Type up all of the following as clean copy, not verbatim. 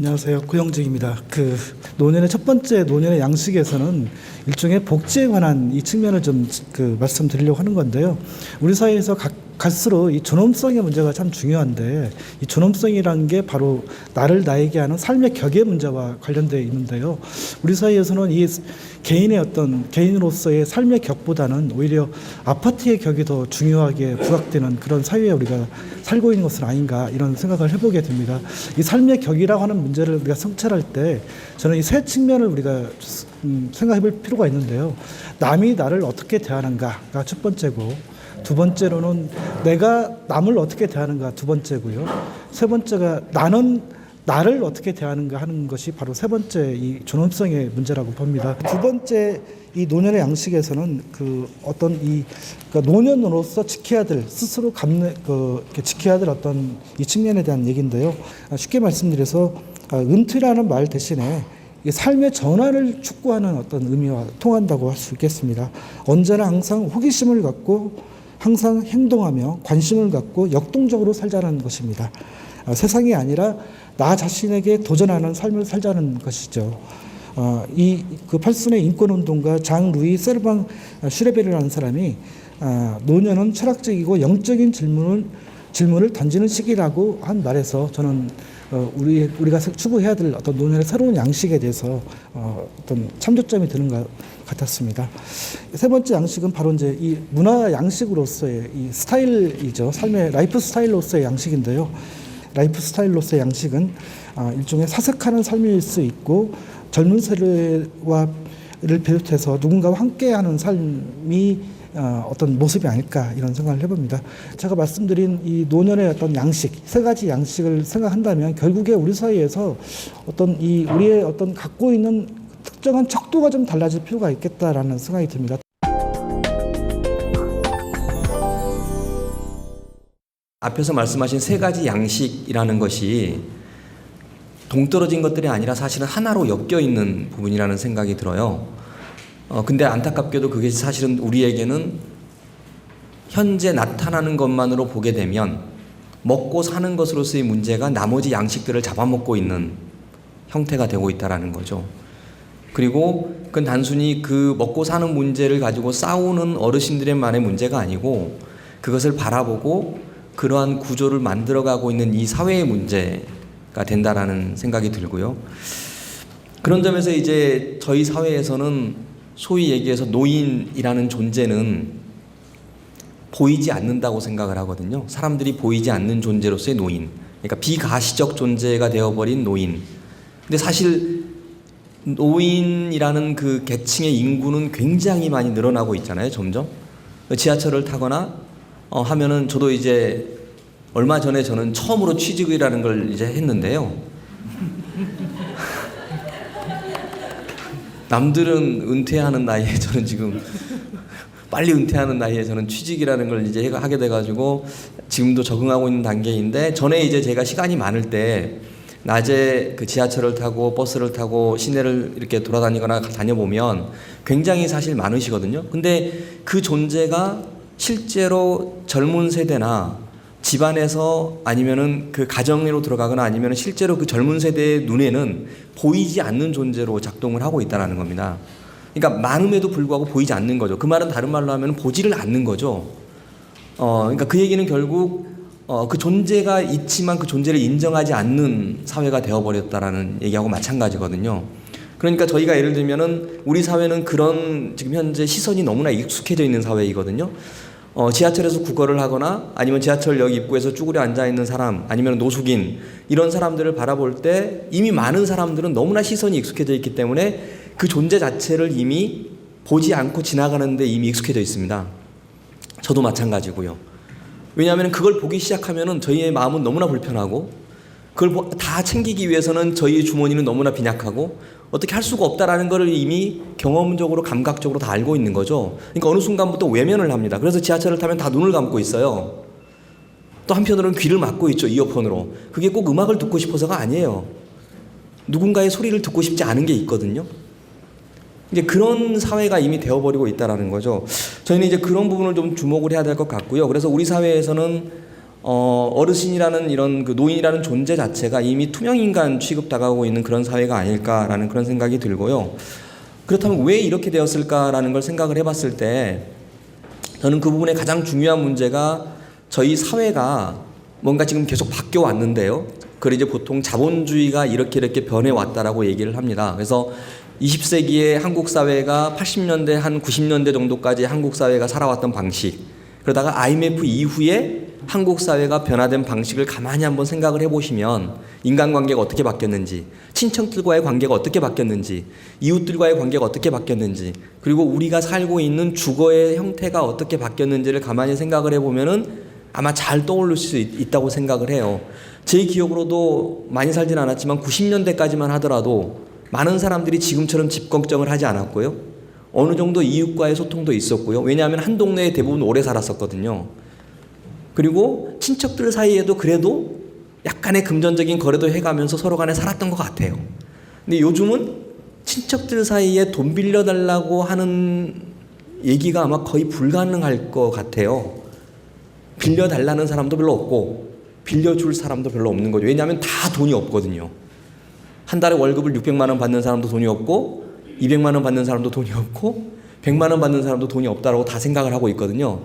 안녕하세요. 구영직입니다. 노년의 첫 번째 노년의 양식에서는 일종의 복지에 관한 이 측면을 좀 말씀드리려고 하는 건데요. 우리 사회에서 갈수록 이 존엄성의 문제가 참 중요한데, 이 존엄성이라는 게 바로 나를 나에게 하는 삶의 격의 문제와 관련되어 있는데요. 우리 사회에서는 이 개인으로서의 삶의 격보다는 오히려 아파트의 격이 더 중요하게 부각되는 그런 사회에 우리가 살고 있는 것은 아닌가, 이런 생각을 해보게 됩니다. 이 삶의 격이라고 하는 문제를 우리가 성찰할 때 저는 이 세 측면을 우리가 생각해 볼 필요가 있는데요. 남이 나를 어떻게 대하는가가 첫 번째고, 두 번째로는 내가 남을 어떻게 대하는가 두 번째고요. 세 번째가 나는 나를 어떻게 대하는가 하는 것이 바로 세 번째 이 존엄성의 문제라고 봅니다. 두 번째 이 노년의 양식에서는 그러니까 노년으로서 지켜야 될, 스스로 지켜야 될 어떤 이 측면에 대한 얘기인데요. 쉽게 말씀드려서 은퇴라는 말 대신에 삶의 전환을 축구하는 어떤 의미와 통한다고 할 수 있겠습니다. 언제나 항상 호기심을 갖고 항상 행동하며 관심을 갖고 역동적으로 살자는 것입니다. 세상이 아니라 나 자신에게 도전하는 삶을 살자는 것이죠. 팔순의 인권운동가 장 루이 세르방 슈레베르라는 사람이 노년은 철학적이고 영적인 질문을 던지는 시기라고 한 말에서 저는 우리가 추구해야 될 어떤 노년의 새로운 양식에 대해서 어떤 참조점이 드는 것 같았습니다. 세 번째 양식은 바로 이제 이 문화 양식으로서의 이 스타일이죠. 삶의 라이프 스타일로서의 양식인데요. 라이프 스타일로서의 양식은 일종의 사색하는 삶일 수 있고, 젊은 세대를 비롯해서 누군가와 함께하는 삶이 어떤 모습이 아닐까, 이런 생각을 해봅니다. 제가 말씀드린 이 노년의 어떤 양식, 세 가지 양식을 생각한다면 결국에 우리 사이에서 우리의 어떤 갖고 있는 특정한 척도가 좀 달라질 필요가 있겠다라는 생각이 듭니다. 앞에서 말씀하신 세 가지 양식이라는 것이 동떨어진 것들이 아니라 사실은 하나로 엮여 있는 부분이라는 생각이 들어요. 근데 안타깝게도 그게 사실은 우리에게는 현재 나타나는 것만으로 보게 되면 먹고 사는 것으로서의 문제가 나머지 양식들을 잡아먹고 있는 형태가 되고 있다는 거죠. 그리고 그건 단순히 그 먹고 사는 문제를 가지고 싸우는 어르신들만의 문제가 아니고, 그것을 바라보고 그러한 구조를 만들어가고 있는 이 사회의 문제가 된다라는 생각이 들고요. 그런 점에서 이제 저희 사회에서는 소위 얘기해서 노인이라는 존재는 보이지 않는다고 생각을 하거든요. 사람들이 보이지 않는 존재로서의 노인, 그러니까 비가시적 존재가 되어버린 노인. 근데 사실 노인이라는 그 계층의 인구는 굉장히 많이 늘어나고 있잖아요, 점점. 지하철을 타거나 하면은, 저도 이제 얼마 전에 저는 처음으로 취직이라는 걸 이제 했는데요. 남들은 은퇴하는 나이에 저는 지금 빨리 은퇴하는 나이에 저는 취직이라는 걸 이제 하게 돼가지고 지금도 적응하고 있는 단계인데, 전에 이제 제가 시간이 많을 때 낮에 그 지하철을 타고 버스를 타고 시내를 이렇게 돌아다니거나 다녀보면 굉장히 사실 많으시거든요. 근데 그 존재가 실제로 젊은 세대나 집안에서 아니면은 그 가정으로 들어가거나 아니면 실제로 그 젊은 세대의 눈에는 보이지 않는 존재로 작동을 하고 있다는 겁니다. 그러니까 많음에도 불구하고 보이지 않는 거죠. 그 말은 다른 말로 하면 보지를 않는 거죠. 그러니까 그 얘기는 결국 그 존재가 있지만 그 존재를 인정하지 않는 사회가 되어버렸다라는 얘기하고 마찬가지거든요. 그러니까 저희가 예를 들면은 우리 사회는 그런 지금 현재 시선이 너무나 익숙해져 있는 사회이거든요. 지하철에서 구걸을 하거나 아니면 지하철역 입구에서 쭈그려 앉아있는 사람, 아니면 노숙인, 이런 사람들을 바라볼 때 이미 많은 사람들은 너무나 시선이 익숙해져 있기 때문에 그 존재 자체를 이미 보지 않고 지나가는데 이미 익숙해져 있습니다. 저도 마찬가지고요. 왜냐하면 그걸 보기 시작하면은 저희의 마음은 너무나 불편하고, 그걸 다 챙기기 위해서는 저희의 주머니는 너무나 빈약하고 어떻게 할 수가 없다라는 걸 이미 경험적으로 감각적으로 다 알고 있는 거죠. 그러니까 어느 순간부터 외면을 합니다. 그래서 지하철을 타면 다 눈을 감고 있어요. 또 한편으로는 귀를 막고 있죠, 이어폰으로. 그게 꼭 음악을 듣고 싶어서가 아니에요. 누군가의 소리를 듣고 싶지 않은 게 있거든요. 이제 그런 사회가 이미 되어버리고 있다라는 거죠. 저희는 이제 그런 부분을 좀 주목을 해야 될 것 같고요. 그래서 우리 사회에서는 어르신이라는 이런 그 노인이라는 존재 자체가 이미 투명인간 취급당하고 있는 그런 사회가 아닐까라는 그런 생각이 들고요. 그렇다면 왜 이렇게 되었을까라는 걸 생각을 해봤을 때 저는 그 부분에 가장 중요한 문제가 저희 사회가 뭔가 지금 계속 바뀌어 왔는데요. 그걸 이제 보통 자본주의가 이렇게 변해왔다라고 얘기를 합니다. 그래서 20세기의 한국 사회가 80년대 한 90년대 정도까지 한국 사회가 살아왔던 방식, 그러다가 IMF 이후에 한국 사회가 변화된 방식을 가만히 한번 생각을 해보시면 인간관계가 어떻게 바뀌었는지, 친척들과의 관계가 어떻게 바뀌었는지, 이웃들과의 관계가 어떻게 바뀌었는지, 그리고 우리가 살고 있는 주거의 형태가 어떻게 바뀌었는지를 가만히 생각을 해보면은 아마 잘 떠올릴 수 있다고 생각을 해요. 제 기억으로도 많이 살진 않았지만 90년대까지만 하더라도 많은 사람들이 지금처럼 집 걱정을 하지 않았고요. 어느 정도 이웃과의 소통도 있었고요. 왜냐하면 한 동네에 대부분 오래 살았었거든요. 그리고 친척들 사이에도 그래도 약간의 금전적인 거래도 해가면서 서로 간에 살았던 것 같아요. 근데 요즘은 친척들 사이에 돈 빌려달라고 하는 얘기가 아마 거의 불가능할 것 같아요. 빌려달라는 사람도 별로 없고 빌려줄 사람도 별로 없는 거죠. 왜냐하면 다 돈이 없거든요. 한 달에 월급을 600만 원 받는 사람도 돈이 없고 200만 원 받는 사람도 돈이 없고 100만 원 받는 사람도 돈이 없다라고 다 생각을 하고 있거든요.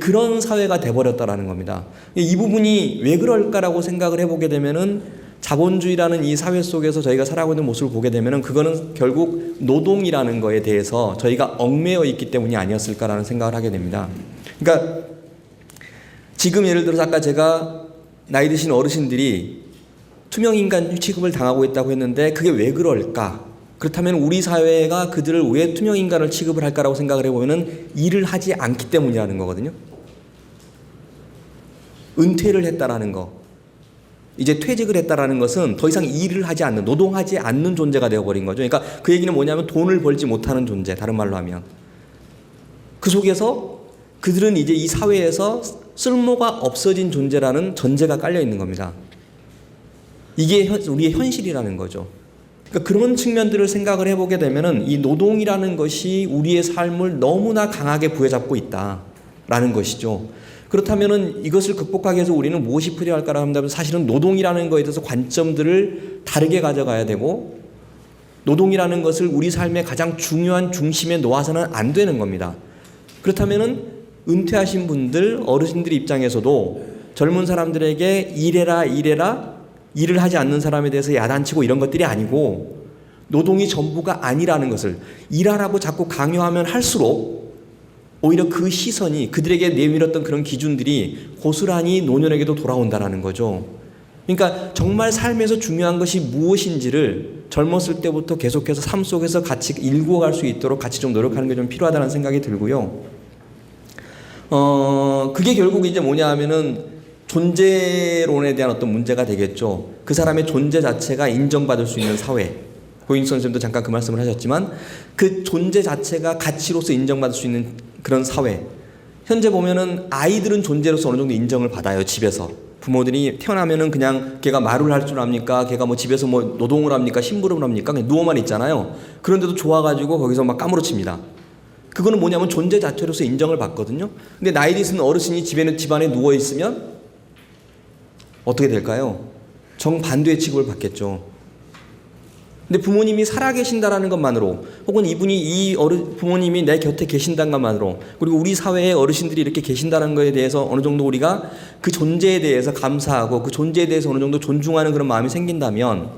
그런 사회가 돼버렸다라는 겁니다. 이 부분이 왜 그럴까라고 생각을 해보게 되면은 자본주의라는 이 사회 속에서 저희가 살아가고 있는 모습을 보게 되면은 그거는 결국 노동이라는 거에 대해서 저희가 얽매여 있기 때문이 아니었을까라는 생각을 하게 됩니다. 그러니까 지금 예를 들어서 아까 제가 나이 드신 어르신들이 투명인간 취급을 당하고 있다고 했는데 그게 왜 그럴까? 그렇다면 우리 사회가 그들을 왜 투명인간을 취급을 할까라고 생각을 해보면 일을 하지 않기 때문이라는 거거든요. 은퇴를 했다라는 거, 이제 퇴직을 했다라는 것은 더 이상 일을 하지 않는, 노동하지 않는 존재가 되어버린 거죠. 그러니까 그 얘기는 뭐냐면 돈을 벌지 못하는 존재, 다른 말로 하면. 그 속에서 그들은 이제 이 사회에서 쓸모가 없어진 존재라는 전제가 깔려 있는 겁니다. 이게 우리의 현실이라는 거죠. 그러니까 그런 측면들을 생각을 해보게 되면은 이 노동이라는 것이 우리의 삶을 너무나 강하게 부여잡고 있다라는 것이죠. 그렇다면은 이것을 극복하기 위해서 우리는 무엇이 필요할까라고 한다면 사실은 노동이라는 것에 대해서 관점들을 다르게 가져가야 되고 노동이라는 것을 우리 삶의 가장 중요한 중심에 놓아서는 안 되는 겁니다. 그렇다면은 은퇴하신 분들, 어르신들 입장에서도 젊은 사람들에게 일해라 일을 하지 않는 사람에 대해서 야단치고 이런 것들이 아니고 노동이 전부가 아니라는 것을 일하라고 자꾸 강요하면 할수록 오히려 그 시선이 그들에게 내밀었던 그런 기준들이 고스란히 노년에게도 돌아온다는 거죠. 그러니까 정말 삶에서 중요한 것이 무엇인지를 젊었을 때부터 계속해서 삶 속에서 같이 일구어갈 수 있도록 같이 좀 노력하는 게 좀 필요하다는 생각이 들고요. 그게 결국 이제 뭐냐 하면은 존재론에 대한 어떤 문제가 되겠죠. 그 사람의 존재 자체가 인정받을 수 있는 사회. 고인수 선생님도 잠깐 그 말씀을 하셨지만 그 존재 자체가 가치로서 인정받을 수 있는 그런 사회. 현재 보면은 아이들은 존재로서 어느 정도 인정을 받아요. 집에서. 부모들이 태어나면은 그냥 걔가 말을 할 줄 압니까? 걔가 뭐 집에서 뭐 노동을 합니까? 심부름을 합니까? 그냥 누워만 있잖아요. 그런데도 좋아가지고 거기서 막 까무러칩니다. 그거는 뭐냐면 존재 자체로서 인정을 받거든요. 근데 나이 드신 어르신이 집안에 누워있으면 어떻게 될까요? 정반대의 취급을 받겠죠. 근데 부모님이 살아계신다라는 것만으로 혹은 부모님이 내 곁에 계신다는 것만으로 그리고 우리 사회에 어르신들이 이렇게 계신다는 것에 대해서 어느 정도 우리가 그 존재에 대해서 감사하고 그 존재에 대해서 어느 정도 존중하는 그런 마음이 생긴다면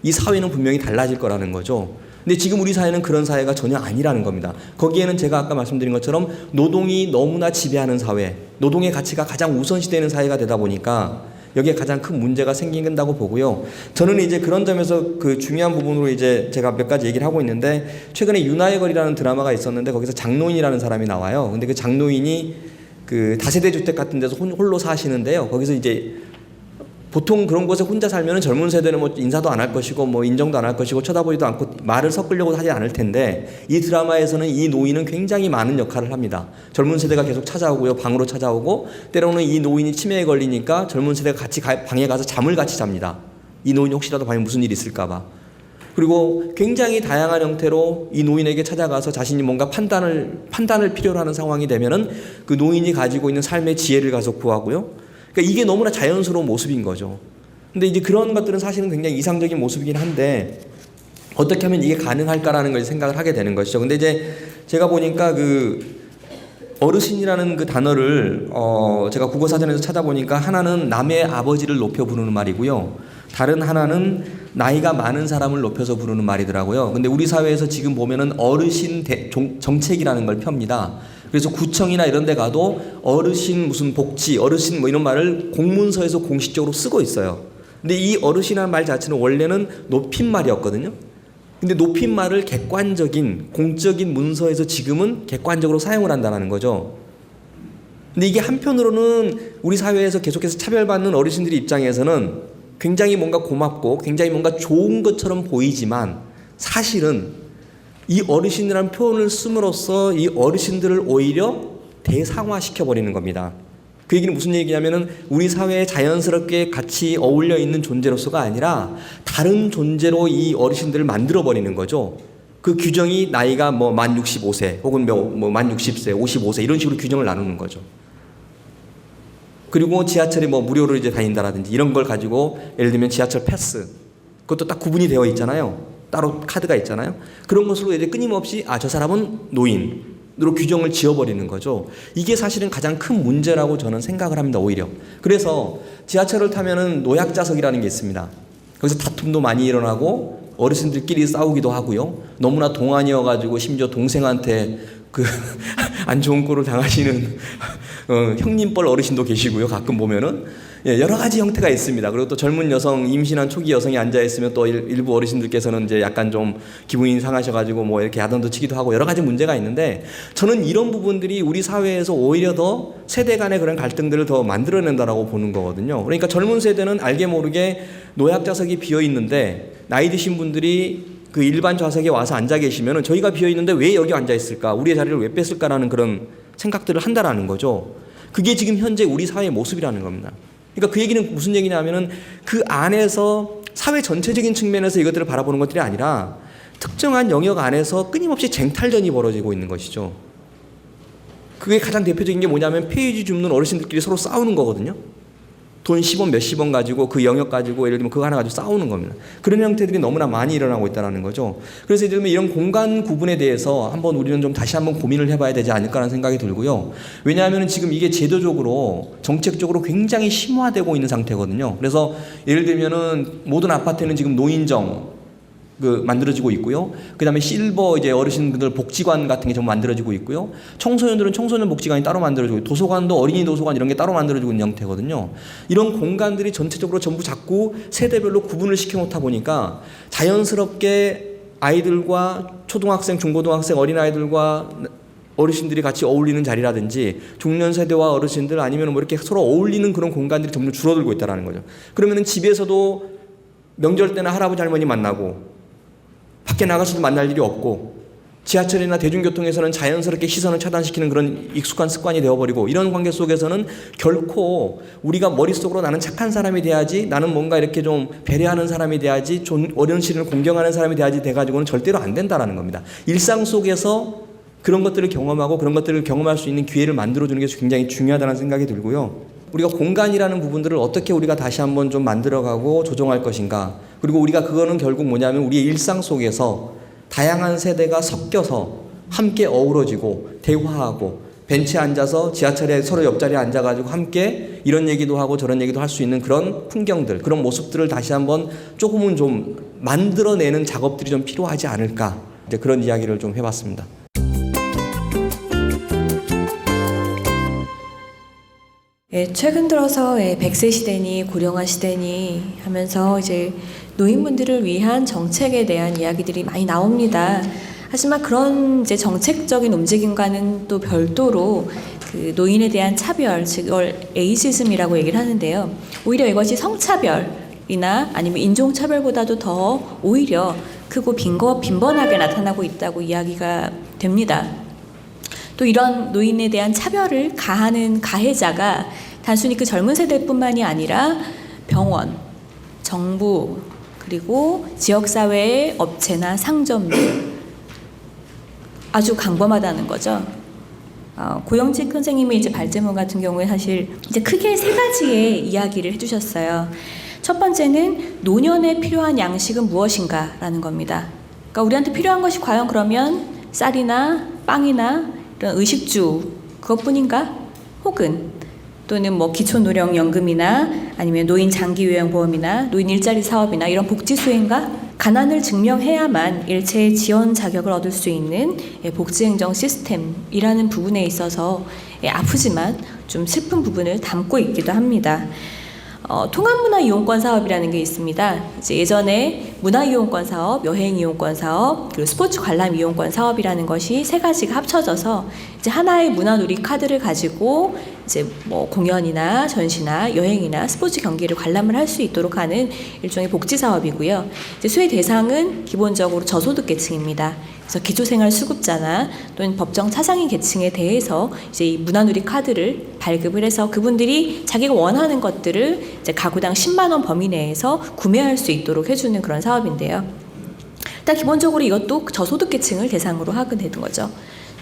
이 사회는 분명히 달라질 거라는 거죠. 근데 지금 우리 사회는 그런 사회가 전혀 아니라는 겁니다. 거기에는 제가 아까 말씀드린 것처럼 노동이 너무나 지배하는 사회, 노동의 가치가 가장 우선시되는 사회가 되다 보니까 여기에 가장 큰 문제가 생긴다고 보고요. 저는 이제 그런 점에서 그 중요한 부분으로 이제 제가 몇 가지 얘기를 하고 있는데 최근에 윤하의 거리라는 드라마가 있었는데 거기서 장노인이라는 사람이 나와요. 근데 그 장노인이 그 다세대 주택 같은 데서 홀로 사시는데요. 거기서 이제 보통 그런 곳에 혼자 살면 젊은 세대는 뭐 인사도 안 할 것이고 뭐 인정도 안 할 것이고 쳐다보지도 않고 말을 섞으려고 하지 않을 텐데 이 드라마에서는 이 노인은 굉장히 많은 역할을 합니다. 젊은 세대가 계속 찾아오고요. 방으로 찾아오고 때로는 이 노인이 치매에 걸리니까 젊은 세대가 같이 방에 가서 잠을 같이 잡니다. 이 노인이 혹시라도 밤에 무슨 일이 있을까 봐. 그리고 굉장히 다양한 형태로 이 노인에게 찾아가서 자신이 뭔가 판단을 필요로 하는 상황이 되면은 그 노인이 가지고 있는 삶의 지혜를 가서 구하고요. 그러니까 이게 너무나 자연스러운 모습인 거죠. 근데 이제 그런 것들은 사실은 굉장히 이상적인 모습이긴 한데 어떻게 하면 이게 가능할까라는 걸 생각을 하게 되는 것이죠. 근데 이제 제가 보니까 그 어르신이라는 그 단어를 제가 국어사전에서 찾아보니까 하나는 남의 아버지를 높여 부르는 말이고요. 다른 하나는 나이가 많은 사람을 높여서 부르는 말이더라고요. 근데 우리 사회에서 지금 보면은 어르신 정책이라는 걸 펴니다. 그래서 구청이나 이런 데 가도 어르신 무슨 복지, 어르신 뭐 이런 말을 공문서에서 공식적으로 쓰고 있어요. 근데 이 어르신이라는 말 자체는 원래는 높임말이었거든요. 근데 높임말을 객관적인 공적인 문서에서 지금은 객관적으로 사용을 한다는 거죠. 근데 이게 한편으로는 우리 사회에서 계속해서 차별받는 어르신들의 입장에서는 굉장히 뭔가 고맙고 굉장히 뭔가 좋은 것처럼 보이지만 사실은 이 어르신이라는 표현을 씀으로써 이 어르신들을 오히려 대상화시켜버리는 겁니다. 그 얘기는 무슨 얘기냐면은 우리 사회에 자연스럽게 같이 어울려 있는 존재로서가 아니라 다른 존재로 이 어르신들을 만들어버리는 거죠. 그 규정이 나이가 뭐 만 65세 혹은 만 60세, 55세 이런 식으로 규정을 나누는 거죠. 그리고 지하철이 뭐 무료로 이제 다닌다라든지 이런 걸 가지고 예를 들면 지하철 패스 그것도 딱 구분이 되어 있잖아요. 따로 카드가 있잖아요. 그런 것으로 이제 끊임없이 저 사람은 노인으로 규정을 지어버리는 거죠. 이게 사실은 가장 큰 문제라고 저는 생각을 합니다. 오히려. 그래서 지하철을 타면은 노약자석이라는 게 있습니다. 거기서 다툼도 많이 일어나고 어르신들끼리 싸우기도 하고요. 너무나 동안이어가지고 심지어 동생한테 그 안 좋은 꼴을 당하시는 형님뻘 어르신도 계시고요. 가끔 보면은 여러 가지 형태가 있습니다. 그리고 또 젊은 여성, 임신한 초기 여성이 앉아 있으면 또 일부 어르신들께서는 이제 약간 좀 기분이 상하셔가지고 뭐 이렇게 야단도 치기도 하고 여러 가지 문제가 있는데 저는 이런 부분들이 우리 사회에서 오히려 더 세대 간의 그런 갈등들을 더 만들어낸다라고 보는 거거든요. 그러니까 젊은 세대는 알게 모르게 노약자석이 비어 있는데 나이 드신 분들이 그 일반 좌석에 와서 앉아 계시면은 저희가 비어 있는데 왜 여기 앉아 있을까? 우리의 자리를 왜 뺐을까라는 그런 생각들을 한다라는 거죠. 그게 지금 현재 우리 사회의 모습이라는 겁니다. 그러니까 그 얘기는 무슨 얘기냐면은 그 안에서 사회 전체적인 측면에서 이것들을 바라보는 것들이 아니라 특정한 영역 안에서 끊임없이 쟁탈전이 벌어지고 있는 것이죠. 그게 가장 대표적인 게 뭐냐면 페이지 줍는 어르신들끼리 서로 싸우는 거거든요. 돈 10원 몇십 원 가지고 그 영역 가지고 예를 들면 그거 하나 가지고 싸우는 겁니다. 그런 형태들이 너무나 많이 일어나고 있다는 거죠. 그래서 예를 들면 이런 공간 구분에 대해서 한번 우리는 좀 다시 한번 고민을 해봐야 되지 않을까라는 생각이 들고요. 왜냐하면 지금 이게 제도적으로 정책적으로 굉장히 심화되고 있는 상태거든요. 그래서 예를 들면은 모든 아파트에는 지금 노인정 만들어지고 있고요. 그 다음에 실버 이제 어르신들 복지관 같은 게 좀 만들어지고 있고요. 청소년들은 청소년 복지관이 따로 만들어지고 도서관도 어린이 도서관 이런 게 따로 만들어지고 있는 형태거든요. 이런 공간들이 전체적으로 전부 자꾸 세대별로 구분을 시켜 놓다 보니까 자연스럽게 아이들과 초등학생, 중고등학생, 어린아이들과 어르신들이 같이 어울리는 자리라든지 중년 세대와 어르신들 아니면 뭐 이렇게 서로 어울리는 그런 공간들이 점점 줄어들고 있다는 거죠. 그러면은 집에서도 명절 때나 할아버지 할머니 만나고 밖에 나가서도 만날 일이 없고 지하철이나 대중교통에서는 자연스럽게 시선을 차단시키는 그런 익숙한 습관이 되어버리고 이런 관계 속에서는 결코 우리가 머릿속으로 나는 착한 사람이 돼야지 나는 뭔가 이렇게 좀 배려하는 사람이 돼야지 어르신을 공경하는 사람이 돼야지 돼가지고는 절대로 안 된다라는 겁니다. 일상 속에서 그런 것들을 경험하고 그런 것들을 경험할 수 있는 기회를 만들어주는 게 굉장히 중요하다는 생각이 들고요. 우리가 공간이라는 부분들을 어떻게 우리가 다시 한번 좀 만들어가고 조정할 것인가. 그리고 우리가 그거는 결국 뭐냐면 우리의 일상 속에서 다양한 세대가 섞여서 함께 어우러지고 대화하고 벤치에 앉아서 지하철에 서로 옆자리에 앉아가지고 함께 이런 얘기도 하고 저런 얘기도 할 수 있는 그런 풍경들, 그런 모습들을 다시 한번 조금은 좀 만들어내는 작업들이 좀 필요하지 않을까. 이제 그런 이야기를 좀 해봤습니다. 최근 들어서 100세 시대니 고령화 시대니 하면서 이제 노인분들을 위한 정책에 대한 이야기들이 많이 나옵니다. 하지만 그런 이제 정책적인 움직임과는 또 별도로 그 노인에 대한 차별, 즉 이걸 에이지즘이라고 얘기를 하는데요. 오히려 이것이 성차별이나 아니면 인종차별보다도 더 오히려 크고 빈번하게 나타나고 있다고 이야기가 됩니다. 또 이런 노인에 대한 차별을 가하는 가해자가 단순히 그 젊은 세대뿐만이 아니라 병원, 정부, 그리고 지역사회의 업체나 상점들 아주 광범하다는 거죠. 고영직 선생님의 이제 발제문 같은 경우에 사실 이제 크게 세 가지의 이야기를 해주셨어요. 첫 번째는 노년에 필요한 양식은 무엇인가라는 겁니다. 그러니까 우리한테 필요한 것이 과연 그러면 쌀이나 빵이나 이런 의식주 그것뿐인가? 혹은 또는 뭐 기초노령연금이나 아니면 노인 장기요양보험이나 노인 일자리 사업이나 이런 복지 수혜인가? 가난을 증명해야만 일체의 지원 자격을 얻을 수 있는 복지행정 시스템이라는 부분에 있어서 아프지만 좀 슬픈 부분을 담고 있기도 합니다. 통합문화이용권 사업이라는 게 있습니다. 이제 예전에 문화이용권 사업, 여행이용권 사업, 그리고 스포츠 관람 이용권 사업이라는 것이 세 가지가 합쳐져서 이제 하나의 문화누리 카드를 가지고 이제 뭐 공연이나 전시나 여행이나 스포츠 경기를 관람을 할 수 있도록 하는 일종의 복지 사업이고요. 이제 수혜 대상은 기본적으로 저소득계층입니다. 그래서 기초생활수급자나 또는 법정 차상위 계층에 대해서 이제 이 문화누리 카드를 발급을 해서 그분들이 자기가 원하는 것들을 이제 가구당 10만 원 범위 내에서 구매할 수 있도록 해주는 그런 사업인데요. 일단 기본적으로 이것도 저소득계층을 대상으로 하게 되는 거죠.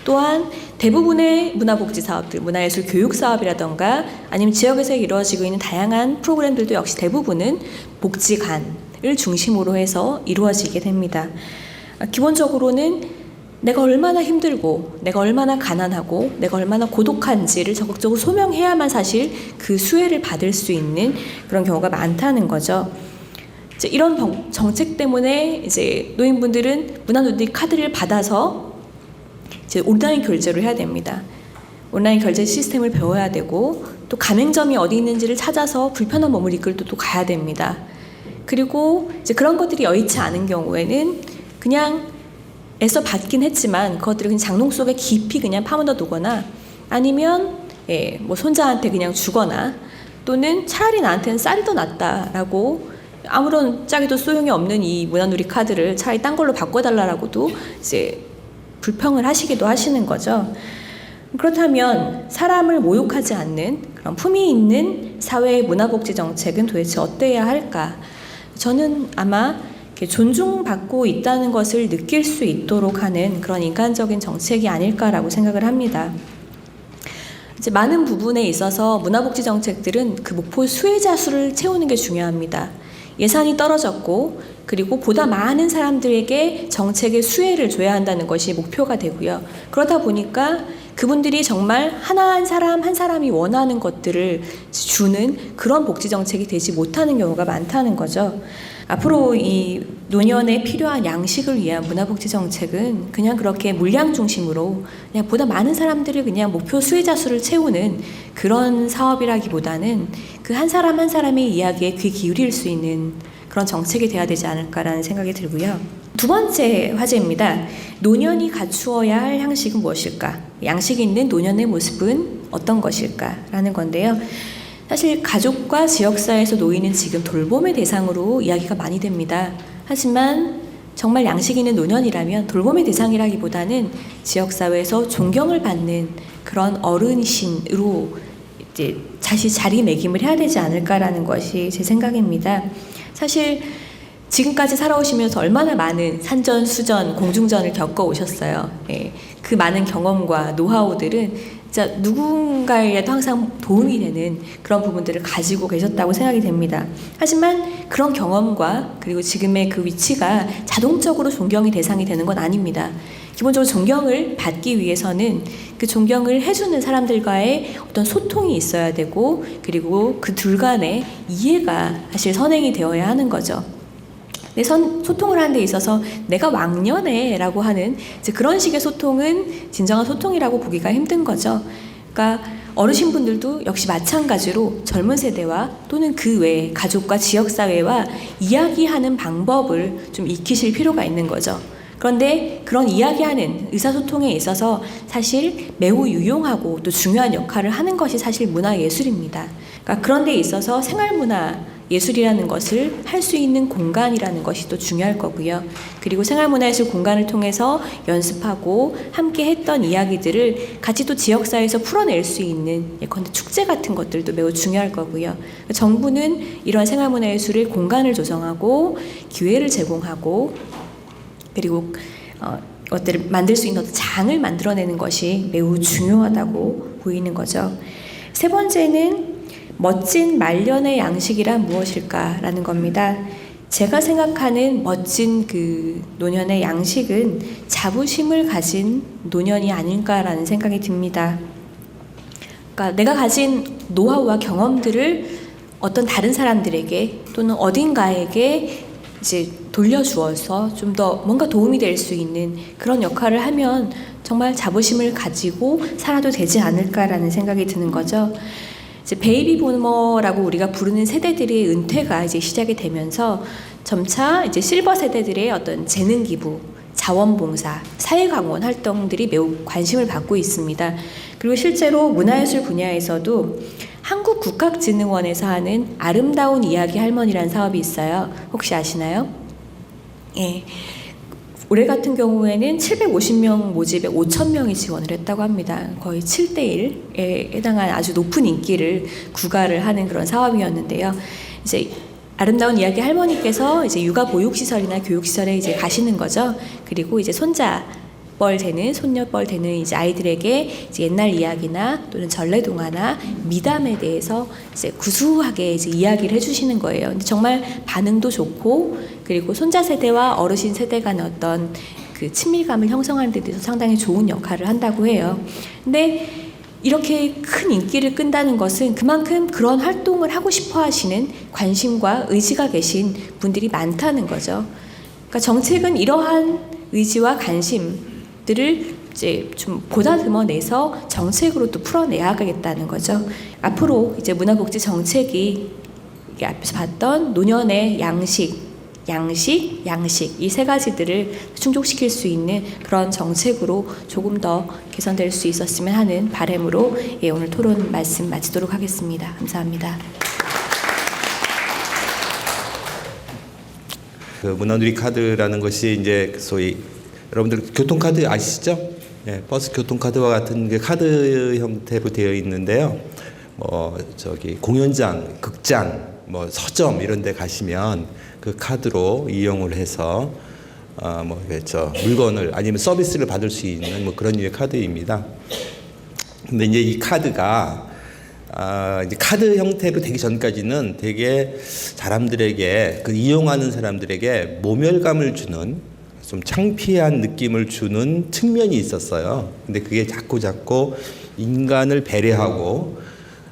또한 대부분의 문화복지 사업들, 문화예술 교육 사업이라던가 아니면 지역에서 이루어지고 있는 다양한 프로그램들도 역시 대부분은 복지관을 중심으로 해서 이루어지게 됩니다. 기본적으로는 내가 얼마나 힘들고 내가 얼마나 가난하고 내가 얼마나 고독한지를 적극적으로 소명해야만 사실 그 수혜를 받을 수 있는 그런 경우가 많다는 거죠. 이제 이런 정책 때문에 이제 노인분들은 문화누리 카드를 받아서 이제 온라인 결제를 해야 됩니다. 온라인 결제 시스템을 배워야 되고 또 가맹점이 어디 있는지를 찾아서 불편한 몸을 이끌고 또 가야 됩니다. 그리고 이제 그런 것들이 여의치 않은 경우에는 그냥 애써 받긴 했지만 그것들을 그냥 장롱 속에 깊이 그냥 파묻어 두거나 아니면 뭐 손자한테 그냥 주거나 또는 차라리 나한테는 쌀이 더 낫다라고 아무런 짝에도 소용이 없는 이 문화누리 카드를 차라리 딴 걸로 바꿔달라라고도 이제 불평을 하시기도 하시는 거죠. 그렇다면 사람을 모욕하지 않는 그런 품위 있는 사회의 문화복지 정책은 도대체 어때야 할까? 저는 아마 존중받고 있다는 것을 느낄 수 있도록 하는 그런 인간적인 정책이 아닐까라고 생각을 합니다. 이제 많은 부분에 있어서 문화복지 정책들은 그 목표 수혜자 수를 채우는 게 중요합니다. 예산이 떨어졌고 그리고 보다 많은 사람들에게 정책의 수혜를 줘야 한다는 것이 목표가 되고요. 그러다 보니까 그분들이 정말 한 사람이 원하는 것들을 주는 그런 복지 정책이 되지 못하는 경우가 많다는 거죠. 앞으로 이 노년에 필요한 양식을 위한 문화복지 정책은 그냥 그렇게 물량 중심으로 그냥 보다 많은 사람들을 그냥 목표 수혜자 수를 채우는 그런 사업이라기보다는 그 한 사람 한 사람의 이야기에 귀 기울일 수 있는 그런 정책이 돼야 되지 않을까라는 생각이 들고요. 두 번째 화제입니다. 노년이 갖추어야 할 양식은 무엇일까? 양식이 있는 노년의 모습은 어떤 것일까라는 건데요. 사실 가족과 지역사회에서 노인은 지금 돌봄의 대상으로 이야기가 많이 됩니다. 하지만 정말 양식 있는 노년이라면 돌봄의 대상이라기보다는 지역사회에서 존경을 받는 그런 어르신으로 이제 다시 자리매김을 해야 되지 않을까라는 것이 제 생각입니다. 사실 지금까지 살아오시면서 얼마나 많은 산전, 수전, 공중전을 겪어오셨어요. 그 많은 경험과 노하우들은 진짜 누군가에게도 항상 도움이 되는 그런 부분들을 가지고 계셨다고 생각이 됩니다. 하지만 그런 경험과 그리고 지금의 그 위치가 자동적으로 존경의 대상이 되는 건 아닙니다. 기본적으로 존경을 받기 위해서는 그 존경을 해주는 사람들과의 어떤 소통이 있어야 되고 그리고 그 둘 간의 이해가 사실 선행이 되어야 하는 거죠. 소통을 하는 데 있어서 내가 왕년에 라고 하는 이제 그런 식의 소통은 진정한 소통이라고 보기가 힘든 거죠. 그러니까 어르신분들도 역시 마찬가지로 젊은 세대와 또는 그 외 가족과 지역사회와 이야기하는 방법을 좀 익히실 필요가 있는 거죠. 그런데 그런 이야기하는 의사소통에 있어서 사실 매우 유용하고 또 중요한 역할을 하는 것이 사실 문화예술입니다. 그러니까 그런 데 있어서 생활문화 예술이라는 것을 할 수 있는 공간이라는 것이 또 중요할 거고요. 그리고 생활문화예술 공간을 통해서 연습하고 함께 했던 이야기들을 같이 또 지역사회에서 풀어낼 수 있는 예컨대 축제 같은 것들도 매우 중요할 거고요. 정부는 이러한 생활문화예술의 공간을 조성하고 기회를 제공하고 그리고 것들을 만들 수 있는 어떤 장을 만들어내는 것이 매우 중요하다고 보이는 거죠. 세 번째는 멋진 말년의 양식이란 무엇일까라는 겁니다. 제가 생각하는 멋진 그 노년의 양식은 자부심을 가진 노년이 아닐까라는 생각이 듭니다. 그러니까 내가 가진 노하우와 경험들을 어떤 다른 사람들에게 또는 어딘가에게 이제 돌려주어서 좀 더 뭔가 도움이 될 수 있는 그런 역할을 하면 정말 자부심을 가지고 살아도 되지 않을까라는 생각이 드는 거죠. 이제 베이비 부머라고 우리가 부르는 세대들의 은퇴가 이제 시작이 되면서 점차 이제 실버 세대들의 어떤 재능 기부, 자원봉사, 사회강원 활동들이 매우 관심을 받고 있습니다. 그리고 실제로 문화예술 분야에서도 한국국학진흥원에서 하는 아름다운 이야기 할머니라는 사업이 있어요. 혹시 아시나요? 예. 올해 같은 경우에는 750명 모집에 5,000명이 지원을 했다고 합니다. 거의 7대1에 해당한 아주 높은 인기를 구가를 하는 그런 사업이었는데요. 이제 아름다운 이야기 할머니께서 이제 육아 보육시설이나 교육시설에 이제 가시는 거죠. 그리고 이제 손자뻘 되는, 손녀뻘 되는 이제 아이들에게 이제 옛날 이야기나 또는 전래동화나 미담에 대해서 이제 구수하게 이제 이야기를 해주시는 거예요. 근데 정말 반응도 좋고, 그리고 손자 세대와 어르신 세대 간의 어떤 그 친밀감을 형성하는 데 대해서 상당히 좋은 역할을 한다고 해요. 근데 이렇게 큰 인기를 끈다는 것은 그만큼 그런 활동을 하고 싶어 하시는 관심과 의지가 계신 분들이 많다는 거죠. 그러니까 정책은 이러한 의지와 관심들을 이제 좀 보다듬어내서 정책으로 또 풀어내야겠다는 거죠. 앞으로 이제 문화복지 정책이 앞에서 봤던 노년의 양식 이 세 가지들을 충족시킬 수 있는 그런 정책으로 조금 더 개선될 수 있었으면 하는 바람으로 오늘 토론 말씀 마치도록 하겠습니다. 감사합니다. 그 문화누리 카드라는 것이 이제 소위 여러분들 교통카드 아시죠? 네, 버스 교통카드와 같은 그 카드 형태로 되어 있는데요. 저기 공연장, 극장, 서점 이런 데 가시면 그 카드로 이용을 해서 물건을 아니면 서비스를 받을 수 있는 그런 류의 카드입니다. 근데 이제 이 카드가 이제 카드 형태로 되기 전까지는 되게 사람들에게 그 이용하는 사람들에게 모멸감을 주는 좀 창피한 느낌을 주는 측면이 있었어요. 근데 그게 자꾸 인간을 배려하고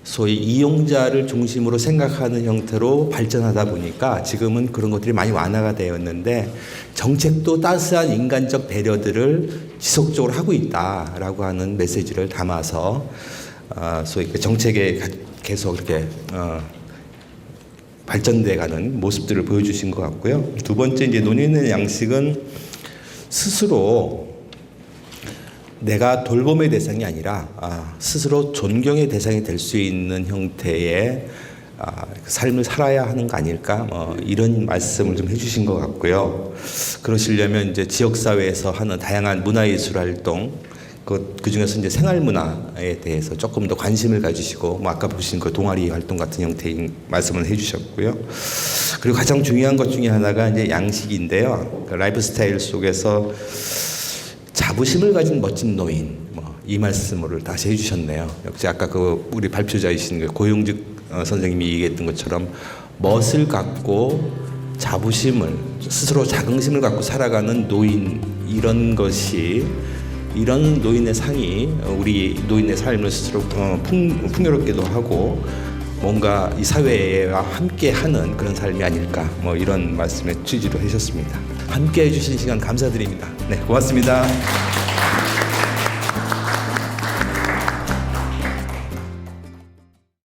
소위 이용자를 중심으로 생각하는 형태로 발전하다 보니까 지금은 그런 것들이 많이 완화가 되었는데 정책도 따스한 인간적 배려들을 지속적으로 하고 있다라고 하는 메시지를 담아서 소위 정책에 계속 이렇게 발전돼가는 모습들을 보여주신 것 같고요. 두 번째 이제 논의의 양식은 스스로 내가 돌봄의 대상이 아니라 스스로 존경의 대상이 될 수 있는 형태의 삶을 살아야 하는 거 아닐까 이런 말씀을 좀 해주신 것 같고요. 그러시려면 이제 지역사회에서 하는 다양한 문화예술 활동 그 중에서 이제 생활문화에 대해서 조금 더 관심을 가지시고 아까 보신 그 동아리 활동 같은 형태의 말씀을 해주셨고요. 그리고 가장 중요한 것 중에 하나가 이제 양식인데요. 그 라이프 스타일 속에서 자부심을 가진 멋진 노인 이 말씀을 다시 해주셨네요. 역시 아까 그 우리 발표자이신 그 고용직 선생님이 얘기했던 것처럼 멋을 갖고 자부심을 스스로 자긍심을 갖고 살아가는 노인 이런 노인의 상이 우리 노인의 삶을 스스로 풍요롭게도 하고 뭔가 이 사회와 함께하는 그런 삶이 아닐까 이런 말씀의 취지로 하셨습니다. 함께해 주신 시간 감사드립니다. 네, 고맙습니다.